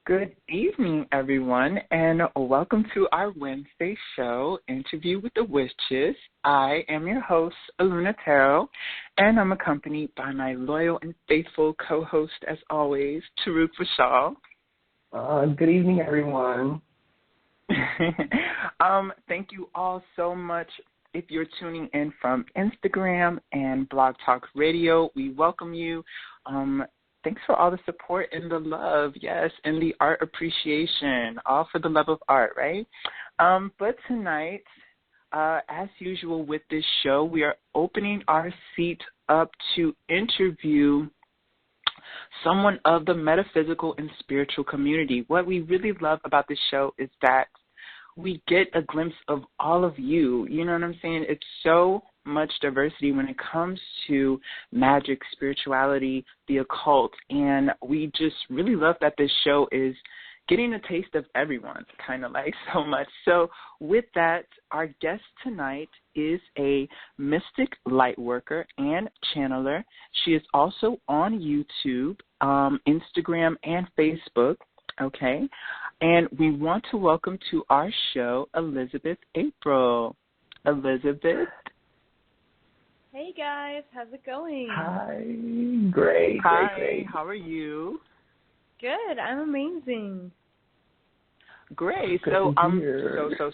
Good evening, everyone, and welcome to our Wednesday show, Interview with the Witches. I am your host, Aluna Taro, and I'm accompanied by my loyal and faithful co-host, as always, Taruk Vishal. Good evening, everyone. Thank you all so much. If you're tuning in from Instagram and Blog Talk Radio, we welcome you. Thanks for all the support and the love, yes, and the art appreciation, all for the love of art, right? But tonight, as usual with this show, we are opening our seat up to interview someone of the metaphysical and spiritual community. What we really love about this show is that we get a glimpse of all of you. You know what I'm saying? It's so much diversity when it comes to magic, spirituality, the occult, and we just really love that this show is getting a taste of everyone, kind of like so much. So with that, our guest tonight is a mystic light worker and channeler. She is also on YouTube, Instagram, and Facebook, okay? And we want to welcome to our show Elizabeth.April. Elizabeth? Hey guys, how's it going? Hi, great. How are you? Good, I'm amazing. Great. So I'm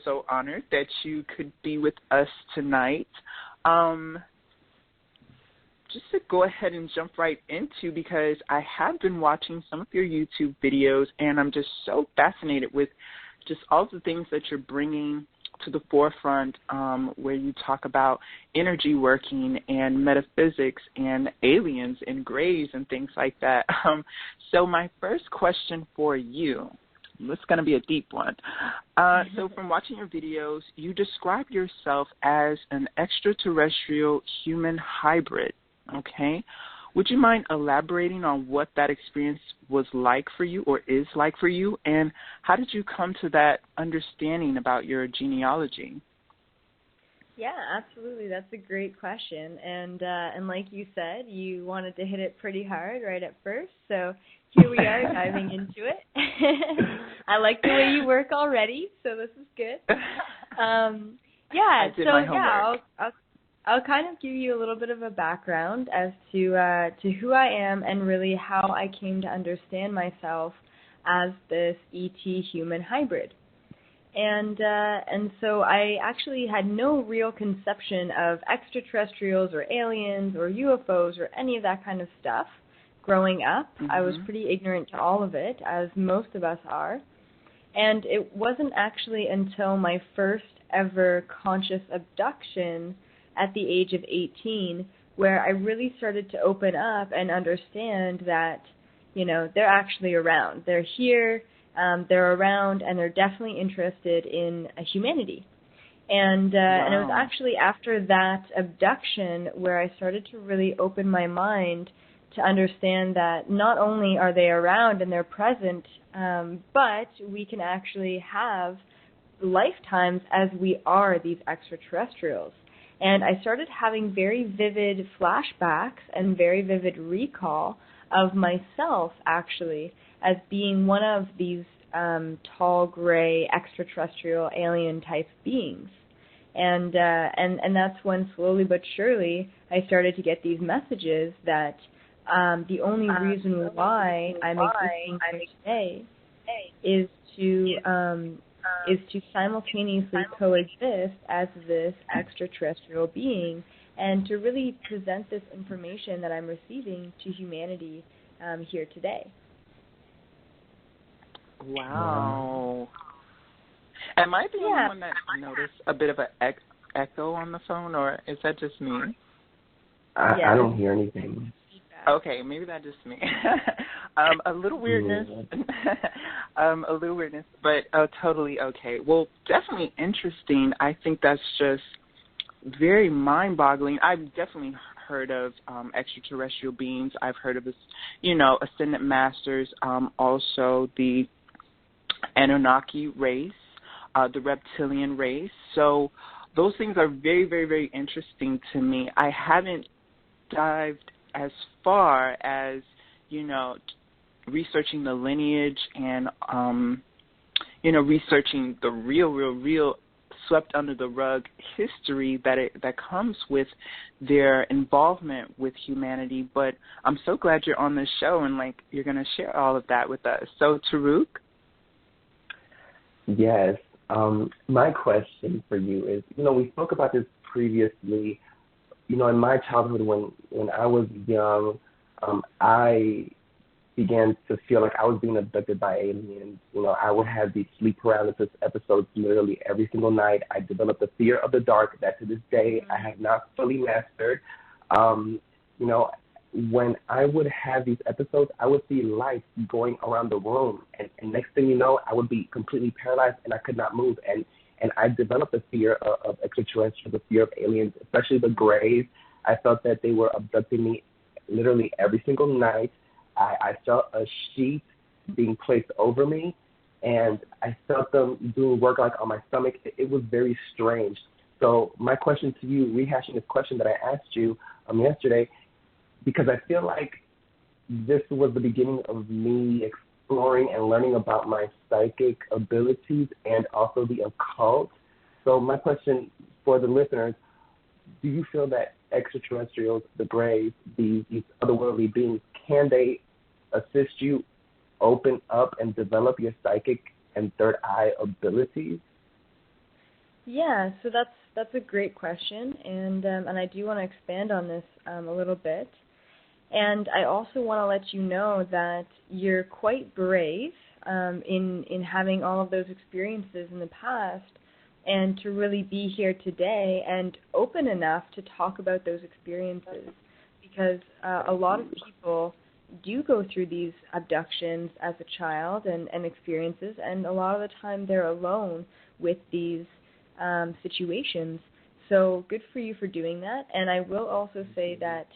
so honored that you could be with us tonight. Just to go ahead and jump right into, because I have been watching some of your YouTube videos, and I'm just so fascinated with just all the things that you're bringing to the forefront, where you talk about energy working and metaphysics and aliens and grays and things like that. So my first question for you, this is going to be a deep one. So from watching your videos, you describe yourself as an extraterrestrial human hybrid, okay? Would you mind elaborating on what that experience was like for you or is like for you, and how did you come to that understanding about your genealogy? Yeah, absolutely. That's a great question. And like you said, you wanted to hit it pretty hard right at first, so here we are diving into it. I like the way you work already, so this is good. I'll kind of give you a little bit of a background as to who I am and really how I came to understand myself as this ET human hybrid. And so I actually had no real conception of extraterrestrials or aliens or UFOs or any of that kind of stuff growing up. Mm-hmm. I was pretty ignorant to all of it, as most of us are. And it wasn't actually until my first ever conscious abduction at the age of 18, where I really started to open up and understand that, you know, they're actually around. They're here, they're around, and they're definitely interested in humanity. And it was actually after that abduction where I started to really open my mind to understand that not only are they around and they're present, but we can actually have lifetimes as we are these extraterrestrials. And I started having very vivid flashbacks and very vivid recall of myself, actually, as being one of these tall, gray, extraterrestrial, alien-type beings. And that's when, slowly but surely, I started to get these messages that the only reason why I'm existing here today is to simultaneously coexist as this extraterrestrial being and to really present this information that I'm receiving to humanity here today. Wow. Am I the only one that noticed a bit of an echo on the phone, or is that just me? I don't hear anything. Okay, maybe that's just me. A little weirdness, but totally okay. Well, definitely interesting. I think that's just very mind-boggling. I've definitely heard of extraterrestrial beings. I've heard of, ascendant masters, also the Anunnaki race, the reptilian race. So those things are very, very, very interesting to me. I haven't dived as far as, researching the lineage and, researching the real swept under the rug history that comes with their involvement with humanity. But I'm so glad you're on this show and you're going to share all of that with us. So Taruk? Yes. My question for you is, we spoke about this previously. In my childhood when I was young, I began to feel like I was being abducted by aliens. I would have these sleep paralysis episodes literally every single night. I developed a fear of the dark that to this day I have not fully mastered. When I would have these episodes, I would see lights going around the room. And next thing you know, I would be completely paralyzed and I could not move. And I developed a fear of extraterrestrials, a fear of aliens, especially the Greys. I felt that they were abducting me literally every single night. I felt a sheet being placed over me, and I felt them doing work on my stomach. It was very strange. So my question to you, rehashing this question that I asked you yesterday, because I feel like this was the beginning of me exploring and learning about my psychic abilities and also the occult. So my question for the listeners, do you feel that extraterrestrials, the Greys, these otherworldly beings, can they assist you open up and develop your psychic and third eye abilities? Yeah, so that's a great question, and I do want to expand on this a little bit. And I also want to let you know that you're quite brave in having all of those experiences in the past, and to really be here today and open enough to talk about those experiences, because a lot of people do go through these abductions as a child and experiences, and a lot of the time they're alone with these situations. So good for you for doing that. And I will also say that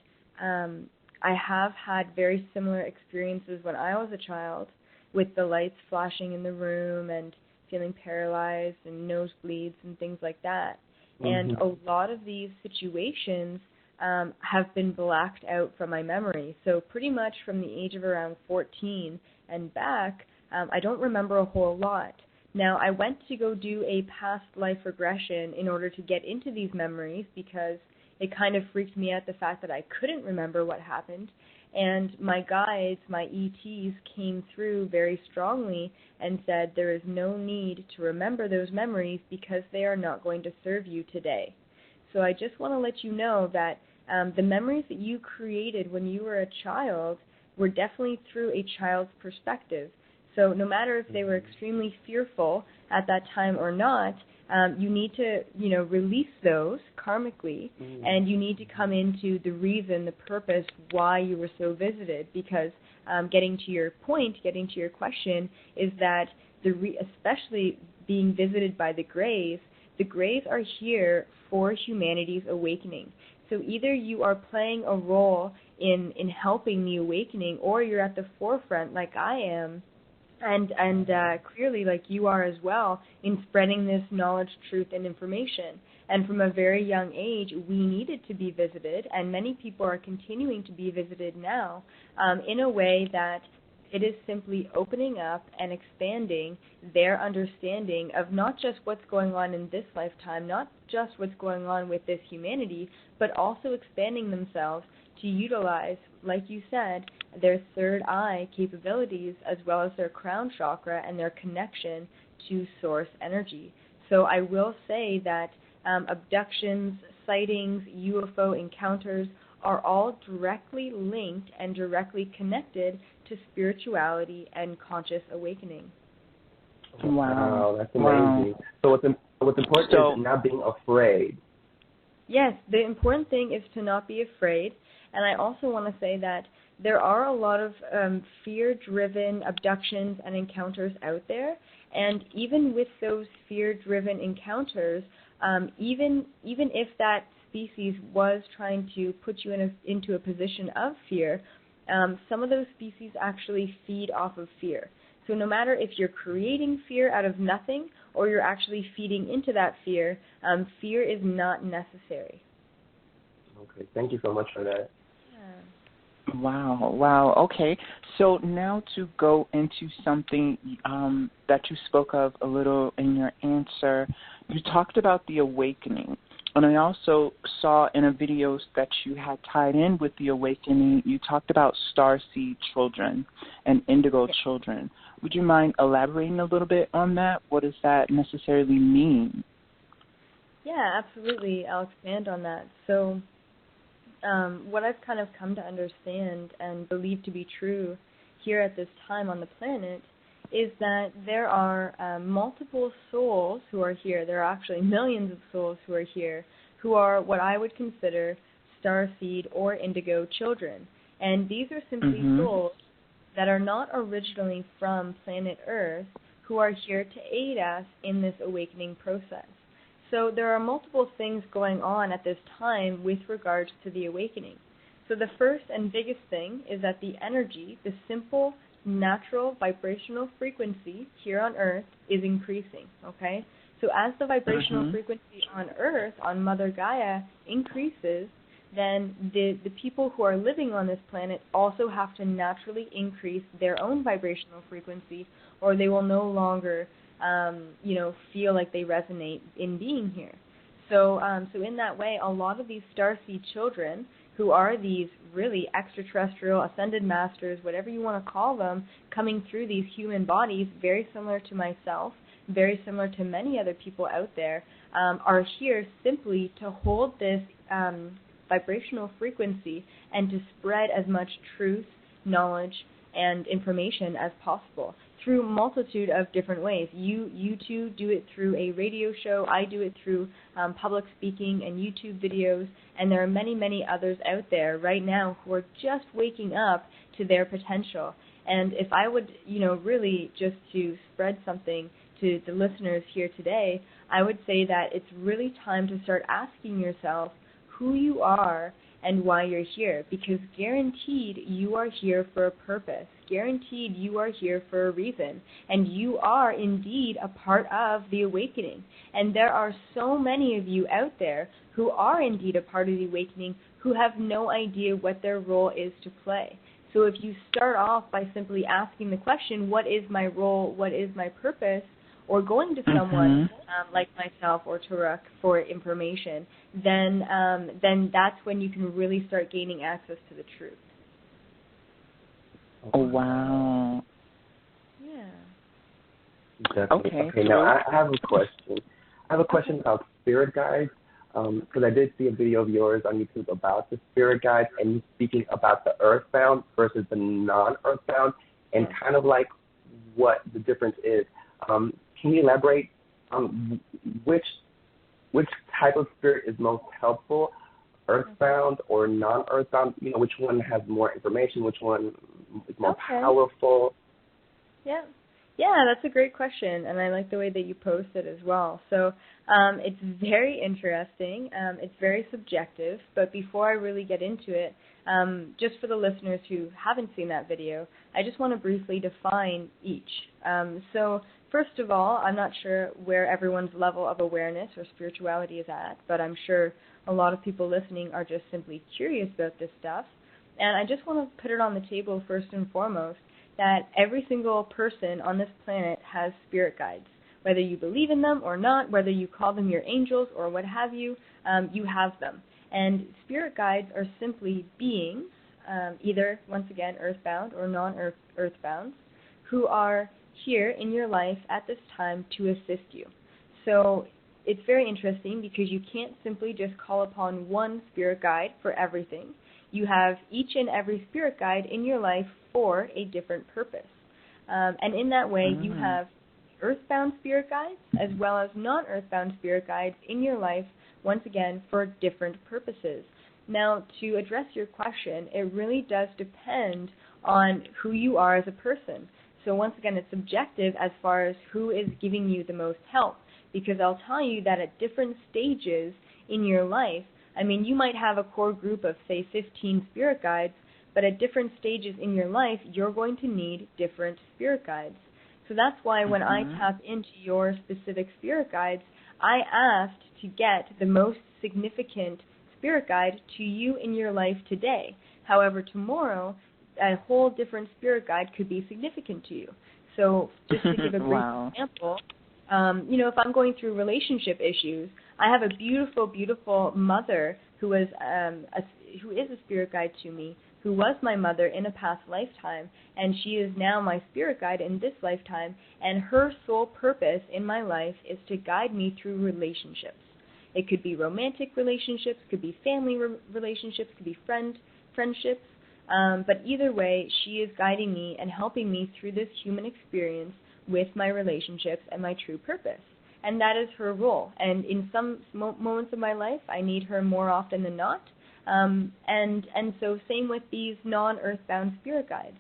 I have had very similar experiences when I was a child, with the lights flashing in the room and feeling paralyzed and nosebleeds and things like that. And a lot of these situations have been blacked out from my memory. So pretty much from the age of around 14 and back, I don't remember a whole lot. Now, I went to go do a past life regression in order to get into these memories, because it kind of freaked me out, the fact that I couldn't remember what happened. And my guides, my ETs, came through very strongly and said there is no need to remember those memories because they are not going to serve you today. So I just want to let you know that the memories that you created when you were a child were definitely through a child's perspective. So no matter if they were extremely fearful at that time or not, you need to, release those karmically, and you need to come into the reason, the purpose why you were so visited. Because getting to your point, getting to your question, is that especially being visited by the Greys are here for humanity's awakening. So either you are playing a role in helping the awakening, or you're at the forefront like I am, and clearly like you are as well, in spreading this knowledge, truth, and information. And from a very young age, we needed to be visited, and many people are continuing to be visited now in a way that it is simply opening up and expanding their understanding of not just what's going on in this lifetime, not just what's going on with this humanity, but also expanding themselves to utilize, like you said, their third eye capabilities, as well as their crown chakra and their connection to source energy. So I will say that abductions, sightings, UFO encounters are all directly linked and directly connected to spirituality and conscious awakening. Wow, that's amazing. Wow. So what's important is not being afraid. Yes, the important thing is to not be afraid. And I also want to say that there are a lot of fear-driven abductions and encounters out there. And even with those fear-driven encounters, even if that species was trying to put you into a position of fear, some of those species actually feed off of fear. So no matter if you're creating fear out of nothing or you're actually feeding into that fear, fear is not necessary. Okay, thank you so much for that. Wow, wow. Okay. So now to go into something that you spoke of a little in your answer, you talked about the awakening. And I also saw in a video that you had tied in with the awakening, you talked about starseed children and indigo children. Would you mind elaborating a little bit on that? What does that necessarily mean? Yeah, absolutely. I'll expand on that. So what I've kind of come to understand and believe to be true here at this time on the planet is that there are multiple souls who are here. There are actually millions of souls who are here who are what I would consider starseed or indigo children. And these are simply souls that are not originally from planet Earth who are here to aid us in this awakening process. So there are multiple things going on at this time with regards to the awakening. So the first and biggest thing is that the energy, the simple, natural vibrational frequency here on Earth is increasing, okay? So as the vibrational frequency on Earth, on Mother Gaia, increases, then the people who are living on this planet also have to naturally increase their own vibrational frequency, or they will no longer feel like they resonate in being here. So in that way, a lot of these starseed children, who are these really extraterrestrial, ascended masters, whatever you want to call them, coming through these human bodies, very similar to myself, very similar to many other people out there, are here simply to hold this vibrational frequency and to spread as much truth, knowledge, and information as possible through multitude of different ways. You two do it through a radio show. I do it through public speaking and YouTube videos, and there are many, many others out there right now who are just waking up to their potential. And if I would, really just to spread something to the listeners here today, I would say that it's really time to start asking yourself who you are and why you're here, because guaranteed you are here for a purpose. Guaranteed you are here for a reason, and you are indeed a part of the awakening. And there are so many of you out there who are indeed a part of the awakening who have no idea what their role is to play. So if you start off by simply asking the question, what is my role, what is my purpose, or going to someone like myself or Tarek for information, then that's when you can really start gaining access to the truth. Oh, wow. Yeah. Definitely. Okay, now I have a question. I have a question about spirit guides, because I did see a video of yours on YouTube about the spirit guides and you speaking about the earthbound versus the non-earthbound and kind of like what the difference is. Can you elaborate on which type of spirit is most helpful, earthbound or non-earthbound? Which one has more information, which one is more powerful? Yeah, that's a great question, and I like the way that you posed it as well. So it's very interesting. It's very subjective, but before I really get into it, just for the listeners who haven't seen that video, I just want to briefly define each. So first of all, I'm not sure where everyone's level of awareness or spirituality is at, but I'm sure a lot of people listening are just simply curious about this stuff. And I just want to put it on the table first and foremost that every single person on this planet has spirit guides. Whether you believe in them or not, whether you call them your angels or what have you, you have them. And spirit guides are simply beings, either, once again, earthbound or non-earthbound, who are here in your life at this time to assist you. So it's very interesting because you can't simply just call upon one spirit guide for everything. You have each and every spirit guide in your life for a different purpose. And in that way, you have earthbound spirit guides as well as non-earthbound spirit guides in your life, once again, for different purposes. Now, to address your question, it really does depend on who you are as a person. So once again, it's subjective as far as who is giving you the most help, because I'll tell you that at different stages in your life, you might have a core group of, say, 15 spirit guides, but at different stages in your life, you're going to need different spirit guides. So that's why when I tap into your specific spirit guides, I asked to get the most significant spirit guide to you in your life today. However, tomorrow, a whole different spirit guide could be significant to you. So just to give a brief example, if I'm going through relationship issues, I have a beautiful, beautiful mother who is a spirit guide to me, who was my mother in a past lifetime, and she is now my spirit guide in this lifetime, and her sole purpose in my life is to guide me through relationships. It could be romantic relationships, could be family relationships, could be friendships, but either way, she is guiding me and helping me through this human experience with my relationships and my true purpose. And that is her role. And in some moments of my life, I need her more often than not. And so same with these non-earthbound spirit guides.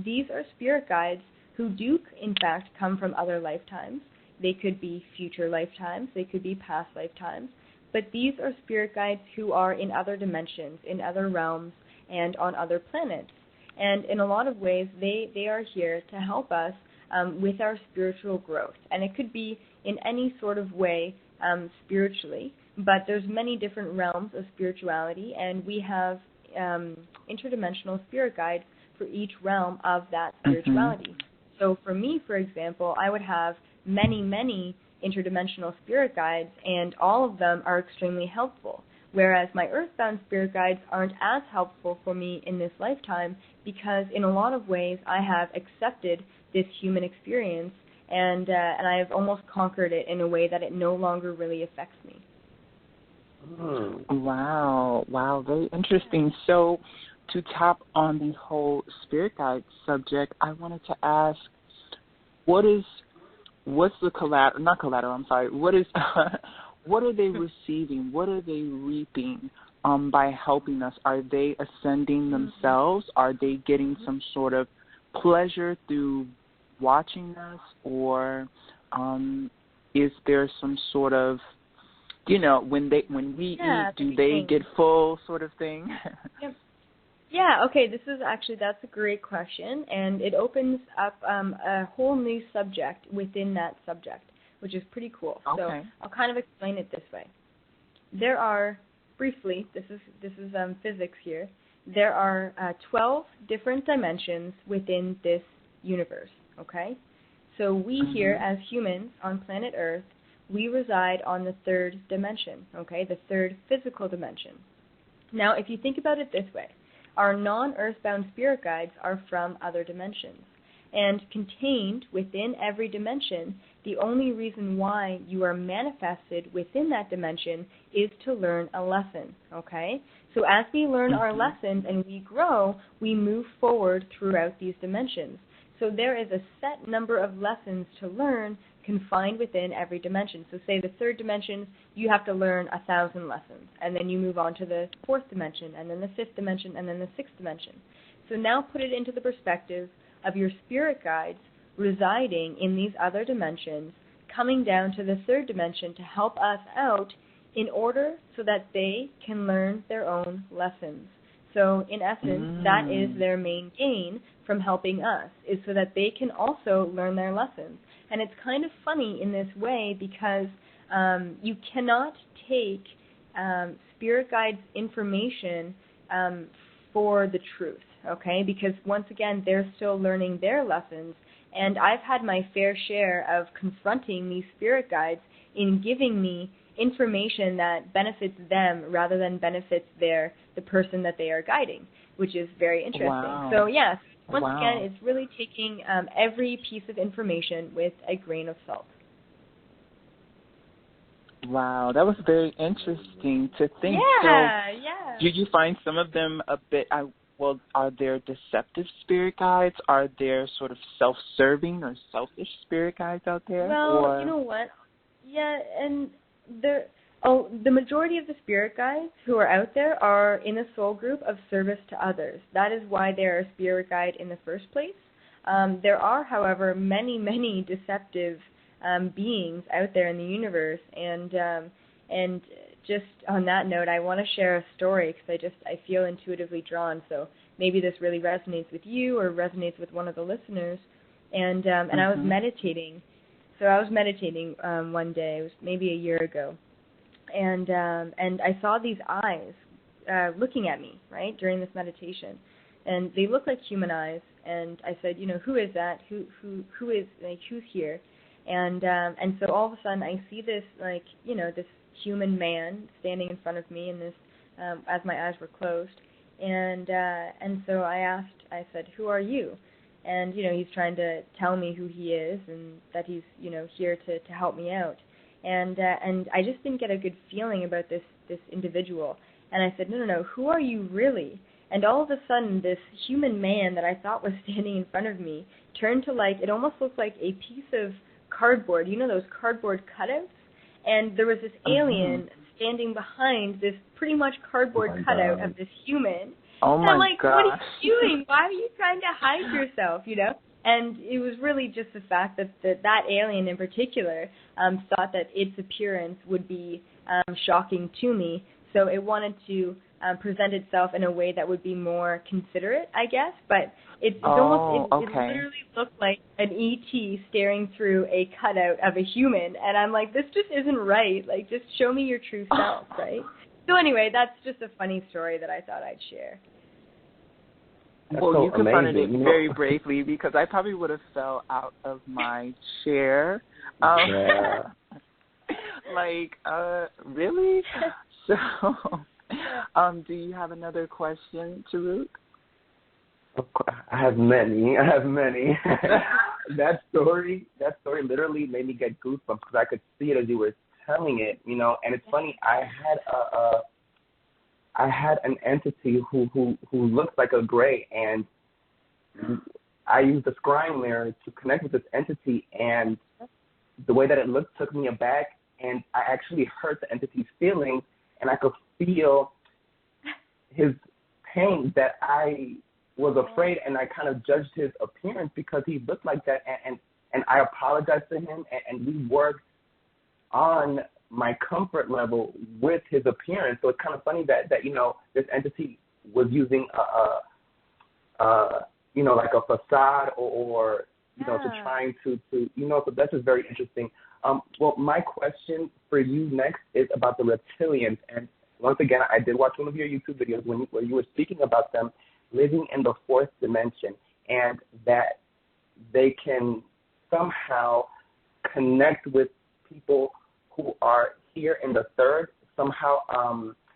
These are spirit guides who do, in fact, come from other lifetimes. They could be future lifetimes. They could be past lifetimes. But these are spirit guides who are in other dimensions, in other realms, and on other planets. And in a lot of ways, they are here to help us with our spiritual growth. And it could be in any sort of way spiritually, but there's many different realms of spirituality, and we have interdimensional spirit guides for each realm of that spirituality. So for me, for example, I would have many, many interdimensional spirit guides, and all of them are extremely helpful. Whereas my earthbound spirit guides aren't as helpful for me in this lifetime because in a lot of ways I have accepted this human experience and I have almost conquered it in a way that it no longer really affects me. Wow, very interesting. So to tap on the whole spirit guide subject, I wanted to ask, what are they receiving? What are they reaping by helping us? Are they ascending themselves? Are they getting some sort of pleasure through watching us? Or is there some sort of, when we eat, do they get full sort of thing? Yeah, okay, that's a great question, and it opens up a whole new subject within that subject, which is pretty cool. Okay. So I'll kind of explain it this way. There are, briefly, this is physics here, there are 12 different dimensions within this universe, okay? So we here as humans on planet Earth, we reside on the third dimension, okay, the third physical dimension. Now, if you think about it this way, our non-earthbound spirit guides are from other dimensions. And contained within every dimension, the only reason why you are manifested within that dimension is to learn a lesson, okay? So as we learn our lessons and we grow, we move forward throughout these dimensions. So there is a set number of lessons to learn confined within every dimension. So say the third dimension, you have to learn 1,000 lessons, and then you move on to the fourth dimension, and then the fifth dimension, and then the sixth dimension. So now put it into the perspective of your spirit guides residing in these other dimensions, coming down to the third dimension to help us out in order so that they can learn their own lessons. So in essence, that is their main gain from helping us, is so that they can also learn their lessons. And it's kind of funny in this way because you cannot take spirit guides' information for the truth, okay? Because once again, they're still learning their lessons. And I've had my fair share of confronting these spirit guides in giving me information that benefits them rather than benefits the person that they are guiding, which is very interesting. Wow. So yes, once again, it's really taking every piece of information with a grain of salt. Wow, that was very interesting to think. Yeah. Do you find some of them a bit, are there deceptive spirit guides? Are there sort of self-serving or selfish spirit guides out there? Well, you know what? Yeah, and the majority of the spirit guides who are out there are in a soul group of service to others. That is why they're a spirit guide in the first place. There are, however, many, many deceptive beings out there in the universe, and just on that note, I want to share a story because I feel intuitively drawn. So maybe this really resonates with you or resonates with one of the listeners. And I was meditating. So I was meditating one day. It was maybe a year ago, and I saw these eyes looking at me, right, during this meditation. And they look like human eyes. And I said, who is that? Who is, like, who's here? And so all of a sudden I see this, like, this human man standing in front of me, and this, as my eyes were closed. And so I said, who are you? And, he's trying to tell me who he is and that he's, here to help me out. And I just didn't get a good feeling about this individual. And I said, no, who are you really? And all of a sudden, this human man that I thought was standing in front of me turned to, like, it almost looked like a piece of cardboard, those cardboard cutouts? And there was this alien standing behind this pretty much cardboard cutout of this human. Oh, and my I'm like, gosh. what are you doing? Why are you trying to hide yourself, And it was really just the fact that alien in particular thought that its appearance would be shocking to me. So it wanted to present itself in a way that would be more considerate, I guess. But it literally looked like an ET staring through a cutout of a human. And I'm like, this just isn't right. Like, just show me your true self, right? So anyway, that's just a funny story that I thought I'd share. Well, you confronted it very bravely, because I probably would have fell out of my chair. Really? So, do you have another question, Taruk? Of course, I have many. That story literally made me get goosebumps, because I could see it as you were telling it, And it's funny, I had an entity who looks like a gray, and I used the scrying mirror to connect with this entity, and the way that it looked took me aback, and I actually hurt the entity's feelings, and I could feel his pain, that I was afraid, and I kind of judged his appearance because he looked like that, and I apologized to him, and we worked on my comfort level with his appearance. So it's kind of funny that this entity was using like a facade or to trying to so that's just very interesting. Well, my question for you next is about the reptilians. And once again, I did watch one of your YouTube videos where you were speaking about them living in the fourth dimension, and that they can somehow connect with people who are here in the third somehow,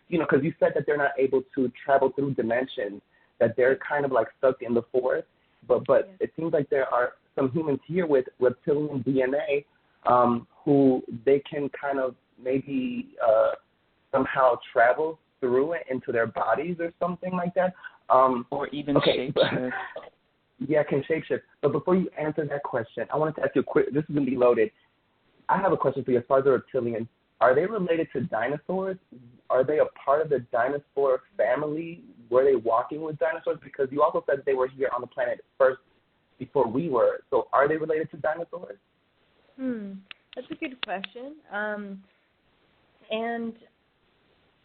because you said that they're not able to travel through dimensions, that they're kind of like stuck in the fourth, but it seems like there are some humans here with reptilian DNA who they can kind of maybe somehow travel through it into their bodies or something like that. Or even shapeshift. Yeah, can shapeshift. But before you answer that question, I wanted to ask you a quick, this is going to be loaded. I have a question for you as far as the reptilians. Are they related to dinosaurs? Are they a part of the dinosaur family? Were they walking with dinosaurs? Because you also said they were here on the planet first before we were. So are they related to dinosaurs? That's a good question. And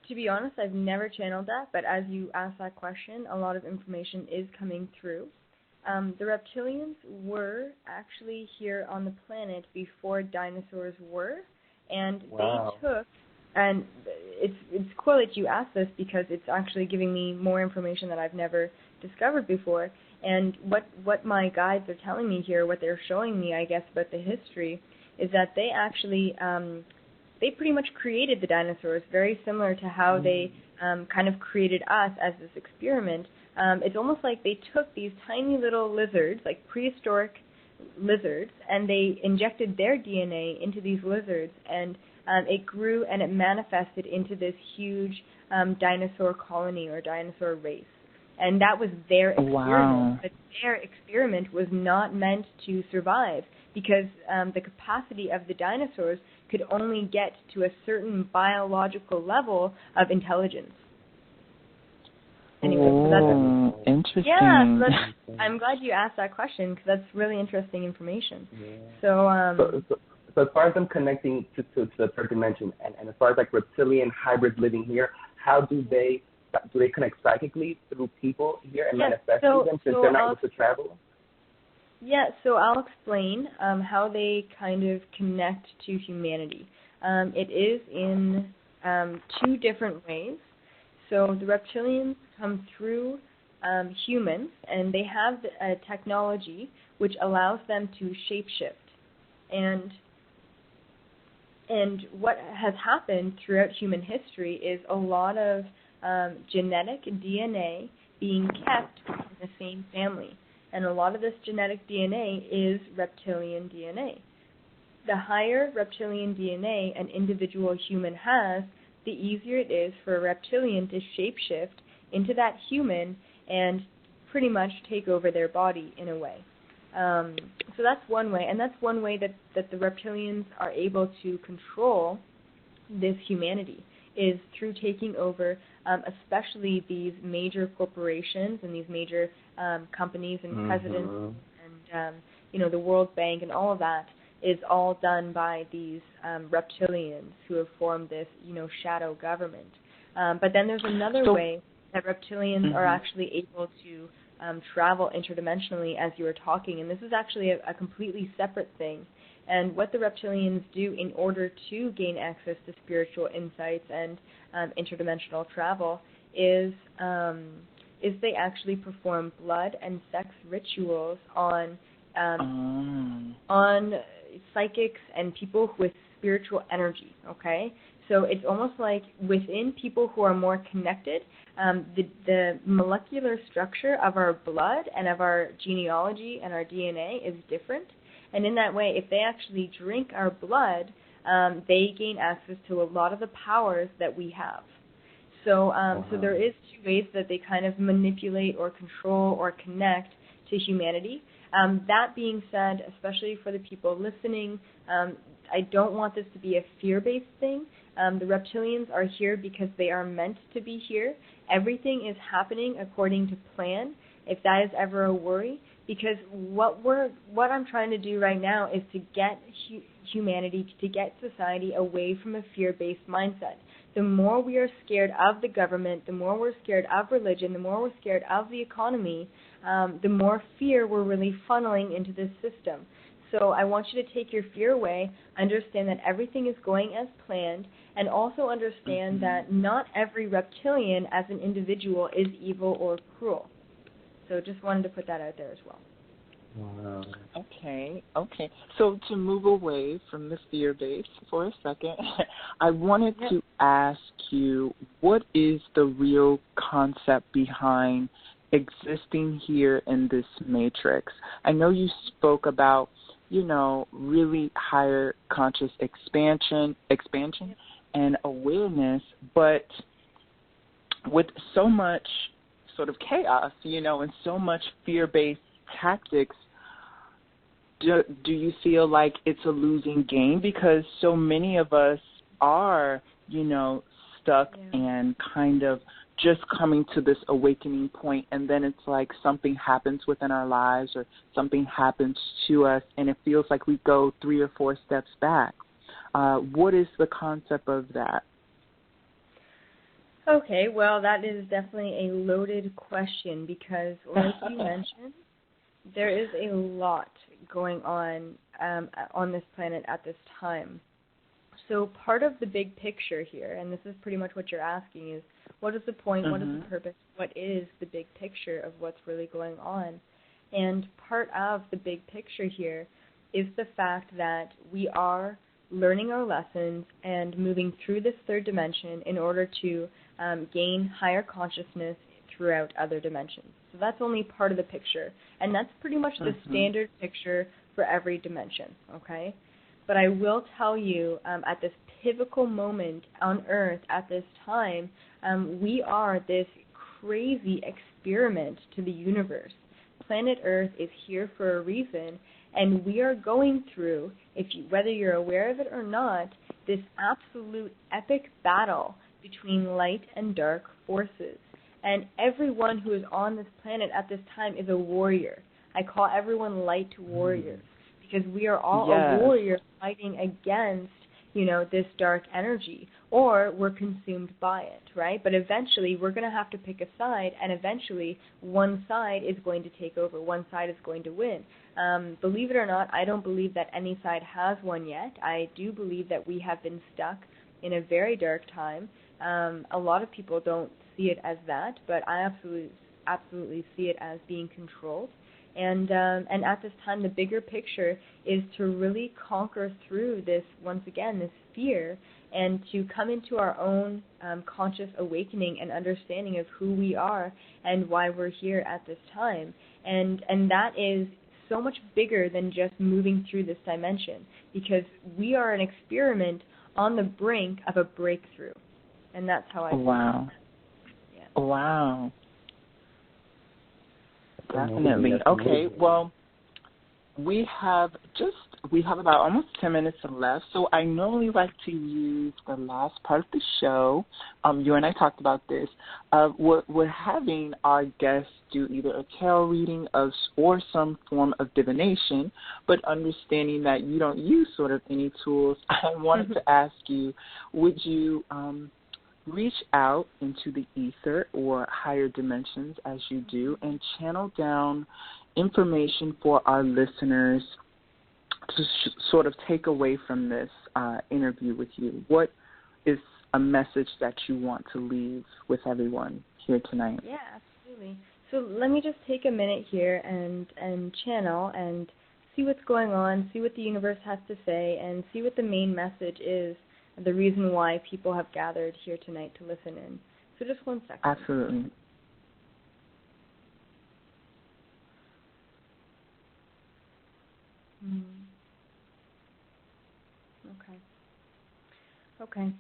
to be honest, I've never channeled that, but as you asked that question, a lot of information is coming through. The reptilians were actually here on the planet before dinosaurs were, and they took, and it's cool that you asked this because it's actually giving me more information that I've never discovered before. And what my guides are telling me here, what they're showing me, I guess, about the history, is that they actually, they pretty much created the dinosaurs, very similar to how they kind of created us as this experiment. It's almost like they took these tiny little lizards, like prehistoric lizards, and they injected their DNA into these lizards, and it grew and it manifested into this huge dinosaur colony or dinosaur race. And that was their experiment, but their experiment was not meant to survive because the capacity of the dinosaurs could only get to a certain biological level of intelligence. Anyway, so that's interesting. Yeah, so I'm glad you asked that question because that's really interesting information. Yeah. So as far as them connecting to the third dimension, and as far as like reptilian hybrids living here, how do they connect psychically through people here and manifest through them since they're not able to travel? Yeah, so I'll explain how they kind of connect to humanity. It is in two different ways. So the reptilians come through humans, and they have a technology which allows them to shapeshift. And what has happened throughout human history is a lot of genetic DNA being kept in the same family. And a lot of this genetic DNA is reptilian DNA. The higher reptilian DNA an individual human has, the easier it is for a reptilian to shapeshift into that human and pretty much take over their body in a way. So that's one way, and that's one way that the reptilians are able to control this humanity, is through taking over, especially these major corporations and these major companies and presidents and the World Bank and all of that is all done by these reptilians who have formed this shadow government. But then there's another way that reptilians are actually able to travel interdimensionally, as you were talking, and this is actually a completely separate thing. And what the reptilians do in order to gain access to spiritual insights and interdimensional travel is they actually perform blood and sex rituals on psychics and people with spiritual energy. Okay, so it's almost like within people who are more connected, the molecular structure of our blood and of our genealogy and our DNA is different. And in that way, if they actually drink our blood, they gain access to a lot of the powers that we have. So, so there is two ways that they kind of manipulate or control or connect to humanity. That being said, especially for the people listening, I don't want this to be a fear-based thing. The reptilians are here because they are meant to be here. Everything is happening according to plan, if that is ever a worry, because what I'm trying to do right now is to get humanity, to get society away from a fear-based mindset. The more we are scared of the government, the more we're scared of religion, the more we're scared of the economy, the more fear we're really funneling into this system. So I want you to take your fear away, understand that everything is going as planned, and also understand that not every reptilian as an individual is evil or cruel. So just wanted to put that out there as well. Wow. Okay. So to move away from the fear base for a second, I wanted to ask you, what is the real concept behind existing here in this matrix? I know you spoke about, really higher conscious expansion and awareness, but with so much sort of chaos, and so much fear-based tactics, do you feel like it's a losing game? Because so many of us are, stuck and kind of just coming to this awakening point, and then it's like something happens within our lives or something happens to us, and it feels like we go 3 or 4 steps back. What is the concept of that? Okay, well, that is definitely a loaded question because, like you mentioned, there is a lot going on this planet at this time. So part of the big picture here, and this is pretty much what you're asking, is what is the point, what is the purpose, what is the big picture of what's really going on? And part of the big picture here is the fact that we are learning our lessons and moving through this third dimension in order to gain higher consciousness throughout other dimensions. So that's only part of the picture, and that's pretty much the standard picture for every dimension, okay? But I will tell you, at this pivotal moment on Earth at this time, we are this crazy experiment to the universe. Planet Earth is here for a reason, and we are going through, whether you're aware of it or not, this absolute epic battle between light and dark forces. And everyone who is on this planet at this time is a warrior. I call everyone light warriors because we are all a warrior fighting against, this dark energy, or we're consumed by it, right? But eventually we're going to have to pick a side, and eventually one side is going to take over. One side is going to win. Believe it or not, I don't believe that any side has won yet. I do believe that we have been stuck in a very dark time. A lot of people don't see it as that, but I absolutely see it as being controlled. And at this time, the bigger picture is to really conquer through this, once again, this fear, and to come into our own conscious awakening and understanding of who we are and why we're here at this time. And that is so much bigger than just moving through this dimension, because we are an experiment on the brink of a breakthrough. And that's how I feel. Wow. Yeah. Wow. Definitely. Okay, well, we have about almost 10 minutes left, so I normally like to use the last part of the show. You and I talked about this. We're having our guests do either a tarot reading or some form of divination, but understanding that you don't use sort of any tools, I wanted to ask you, would you reach out into the ether or higher dimensions as you do and channel down information for our listeners to sort of take away from this interview with you? What is a message that you want to leave with everyone here tonight? Yeah, absolutely. So let me just take a minute here and channel and see what's going on, see what the universe has to say, and see what the main message is, the reason why people have gathered here tonight to listen in. So just 1 second. Absolutely. Okay.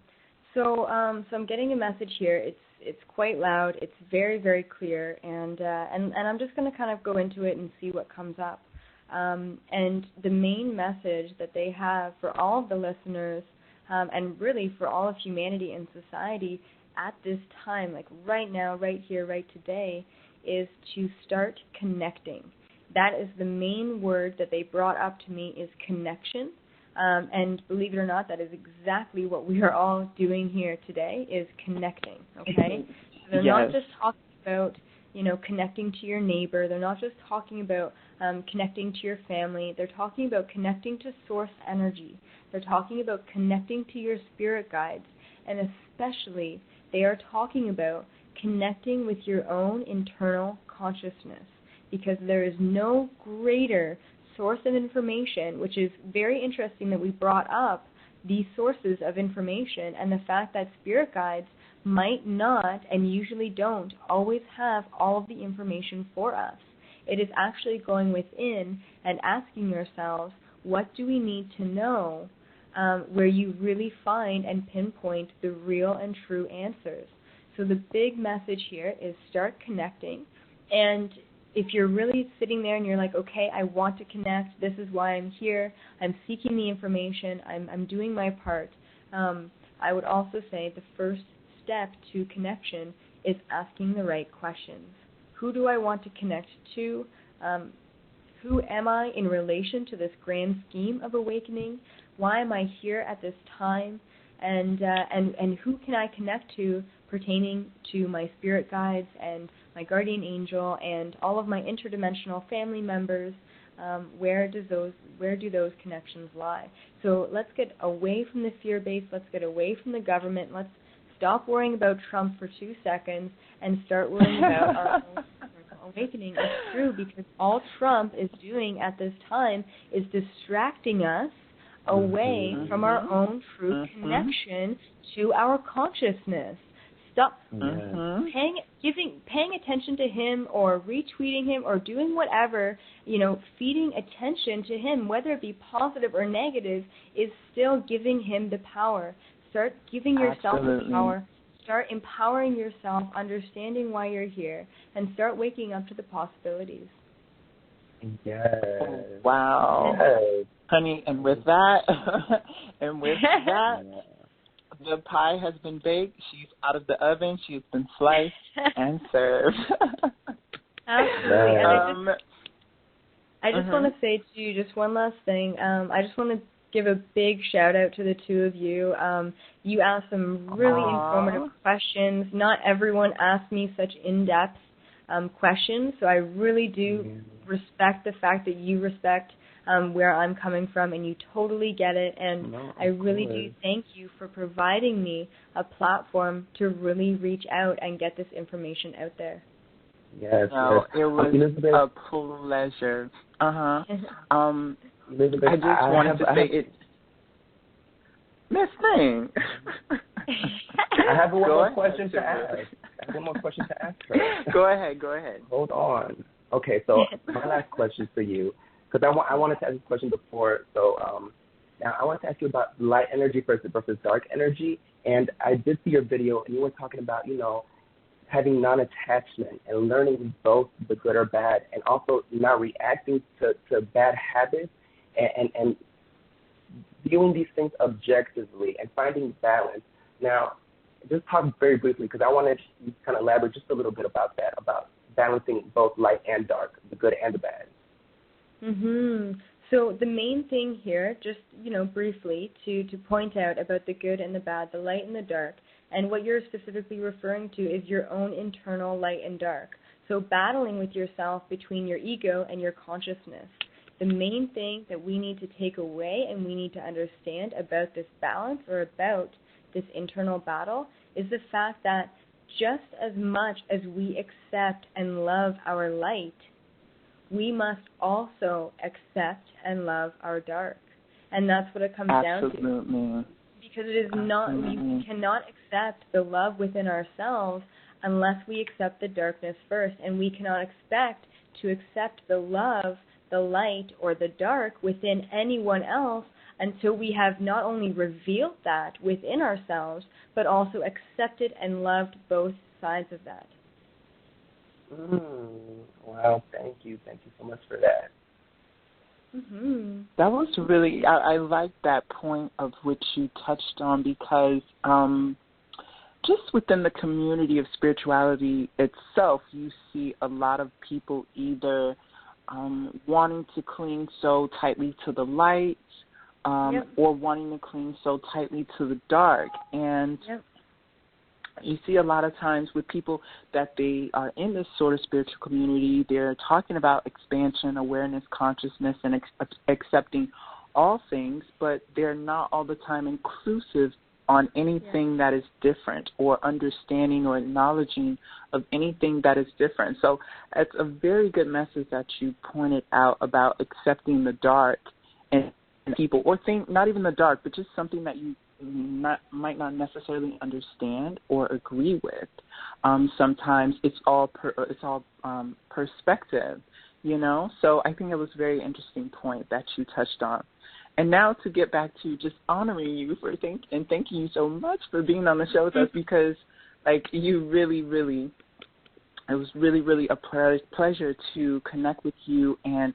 So I'm getting a message here. It's quite loud. It's very, very clear, and I'm just going to kind of go into it and see what comes up. And the main message that they have for all of the listeners, and really for all of humanity and society at this time, like right now, right here, right today, is to start connecting. That is the main word that they brought up to me, is connection. And believe it or not, that is exactly what we are all doing here today, is connecting, okay? So they're not just talking about, connecting to your neighbor. They're not just talking about connecting to your family. They're talking about connecting to source energy. They're talking about connecting to your spirit guides. And especially, they are talking about connecting with your own internal consciousness, because there is no greater source of information, which is very interesting that we brought up these sources of information and the fact that spirit guides might not, and usually don't, always have all of the information for us. It is actually going within and asking yourselves, what do we need to know, where you really find and pinpoint the real and true answers. So the big message here is start connecting. And if you're really sitting there and you're like, okay, I want to connect, this is why I'm here, I'm seeking the information, I'm doing my part, I would also say the first step to connection is asking the right questions. Who do I want to connect to? Who am I in relation to this grand scheme of awakening? Why am I here at this time? And who can I connect to pertaining to my spirit guides and my guardian angel and all of my interdimensional family members? Where do those connections lie? So let's get away from the fear base. Let's get away from the government. Let's stop worrying about Trump for 2 seconds and start worrying about our own awakening. It's true, because all Trump is doing at this time is distracting us away from our own true connection to our consciousness. Stop paying attention to him or retweeting him or doing whatever, feeding attention to him, whether it be positive or negative, is still giving him the power. Start giving yourself the power. Start empowering yourself, understanding why you're here, and start waking up to the possibilities. Yes. Wow. Yes. Honey, and with that, the pie has been baked. She's out of the oven. She's been sliced and served. Absolutely. And I just want to say to you just one last thing. I just want to give a big shout out to the two of you. You asked some really informative questions. Not everyone asked me such in-depth questions, so I really do respect the fact that you respect where I'm coming from, and you totally get it. And No, I really do thank you for providing me a platform to really reach out and get this information out there. Yes, No, yes. it was Elizabeth, a pleasure. Elizabeth, I just wanted to say it. Miss Thing. I have one more question to ask. I have one more question to ask her. Go ahead. Hold on. Okay, so my last question for you, because I wanted to ask this question before. So now I want to ask you about light energy versus dark energy. And I did see your video, and you were talking about, having non-attachment and learning both the good or bad, and also not reacting to bad habits and viewing these things objectively and finding balance. Now, just talk very briefly, because I wanted to kind of elaborate just a little bit about that, about balancing both light and dark, the good and the bad. So the main thing here, just, briefly, to point out about the good and the bad, the light and the dark, and what you're specifically referring to is your own internal light and dark. So battling with yourself between your ego and your consciousness. The main thing that we need to take away and we need to understand about this balance or about this internal battle is the fact that just as much as we accept and love our light, we must also accept and love our dark. And that's what it comes down to. Because it is not, we cannot accept the love within ourselves unless we accept the darkness first. And we cannot expect to accept the love, the light, or the dark within anyone else until we have not only revealed that within ourselves, but also accepted and loved both sides of that. Wow, thank you so much for that. That was really, I like that point of which you touched on, because just within the community of spirituality itself, you see a lot of people either wanting to cling so tightly to the light or wanting to cling so tightly to the dark. And you see a lot of times with people that they are in this sort of spiritual community, they're talking about expansion, awareness, consciousness, and accepting all things, but they're not all the time inclusive on anything that is different, or understanding or acknowledging of anything that is different. So it's a very good message that you pointed out about accepting the dark and people, or not even the dark, but just something that you might not necessarily understand or agree with. Sometimes it's all perspective, So I think it was a very interesting point that you touched on. And now to get back to just honoring you and thanking you so much for being on the show with us, because you really, really, it was really, really a pleasure to connect with you and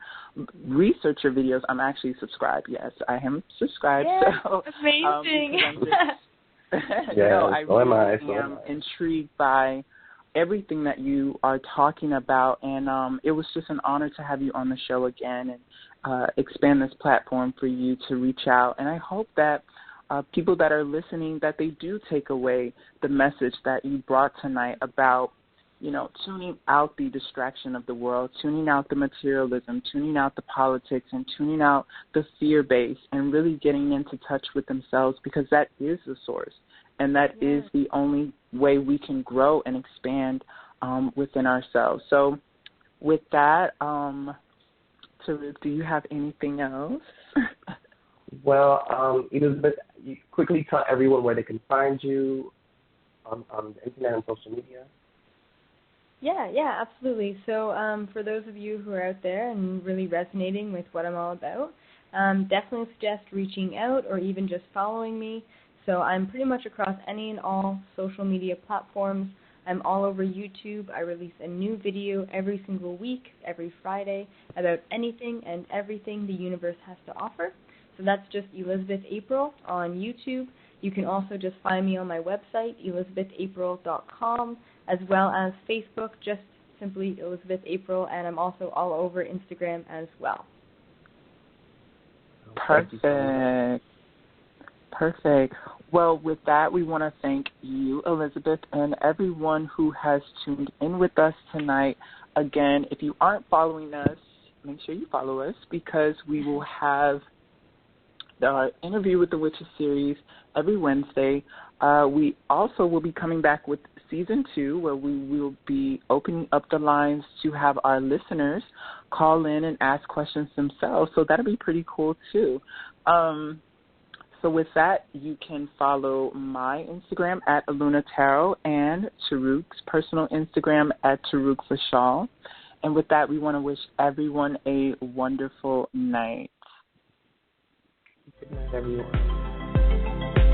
research your videos. I'm actually subscribed. Yes, I am subscribed. Yeah, so, amazing. I really am intrigued by everything that you are talking about, and it was just an honor to have you on the show again and expand this platform for you to reach out. And I hope that people that are listening, that they do take away the message that you brought tonight about, tuning out the distraction of the world, tuning out the materialism, tuning out the politics, and tuning out the fear base, and really getting into touch with themselves, because that is the source, and that is the only way we can grow and expand within ourselves. So with that, Tarek, do you have anything else? Well, Elizabeth, you quickly tell everyone where they can find you on the internet and social media. Yeah, absolutely. So for those of you who are out there and really resonating with what I'm all about, definitely suggest reaching out or even just following me. So I'm pretty much across any and all social media platforms. I'm all over YouTube. I release a new video every single week, every Friday, about anything and everything the universe has to offer. So that's just Elizabeth.April on YouTube. You can also just find me on my website, Elizabeth.April.com, as well as Facebook, just simply Elizabeth.April, and I'm also all over Instagram as well. Perfect. Well, with that, we want to thank you, Elizabeth, and everyone who has tuned in with us tonight. Again, if you aren't following us, make sure you follow us because we will have the Interview with the Witches series every Wednesday. We also will be coming back with Season 2, where we will be opening up the lines to have our listeners call in and ask questions themselves. So that'll be pretty cool, too. So with that, you can follow my Instagram at Aluna Tarot and Taruk's personal Instagram at Taruk Vashal. And with that, we want to wish everyone a wonderful night. Good night, everyone.